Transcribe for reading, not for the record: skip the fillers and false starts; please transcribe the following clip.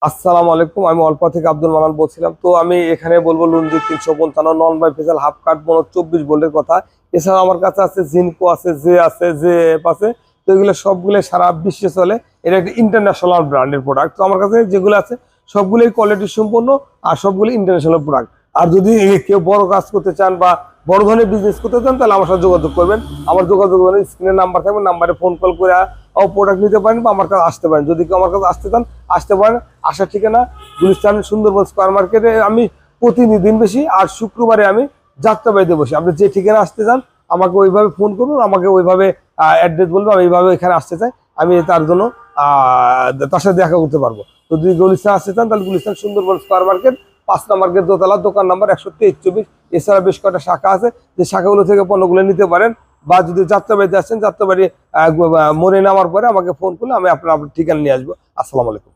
আসসালামু আলাইকুম। আমি অল্পা থেকে আব্দুল মানান বলছিলাম। তো আমি এখানে বলবো লুনজি 355 নন বাইফেজাল হাফ কাট 24 ভোল্টের কথা। এছাড়া আমার কাছে আছে জিনকো আছে, জে এফ আছে। তো এগুলো সবগুলো সারা বিশ্বে চলে। এটা একটা ইন্টারন্যাশনাল ব্র্যান্ডের প্রোডাক্ট। তো আমার কাছে যেগুলো আছে সবগুলোই কোয়ালিটি সম্পন্ন আর সবগুলো ইন্টারন্যাশনাল প্রোডাক্ট। আর যদি কেউ বড় কাজ করতে চান বা বড় ধরনের বিজনেস করতে চান তাহলে আমার সাথে যোগাযোগ করবেন। আমার যোগাযোগ স্ক্রিনে নাম্বার থাকবে, নাম্বারে ফোন কল করে প্রোডাক্ট নিতে পারেন বা আমার কাছে আসতে পারেন। যদি কেউ আমার কাছে আসতে চান আসতে পারেন। আসার ঠিকানা গুলিস্তান সুন্দরবন স্কয়ার মার্কেটে আমি প্রতিদিন বেশি, আর শুক্রবারে আমি যাত্রাবাড়িতে বসি। আপনি যে ঠিকানা আসতে চান আমাকে ওইভাবে ফোন করুন, আমাকে ওইভাবে অ্যাড্রেস বলবো, আমি এইভাবে এখানে আসতে চাই, আমি তার জন্য তার সাথে দেখা করতে পারবো। তো যদি গুলিস্তান আসতে চান তাহলে গুলিস্তান সুন্দরবন স্কয়ার মার্কেট 5 নম্বর গেট দোতলা, দোকান নাম্বার 123-24। এছাড়া বেশ কয়েকটা শাখা আছে, যে শাখাগুলো থেকে পণ্যগুলো নিতে পারেন। বা যদি যাত্রাবাড়িতে আসছেন, যাত্রাবাড়ি মোড়ে নামার পরে আমাকে ফোন করলে আমি আপনার ঠিকানা নিয়ে আসবো। আসসালামু আলাইকুম।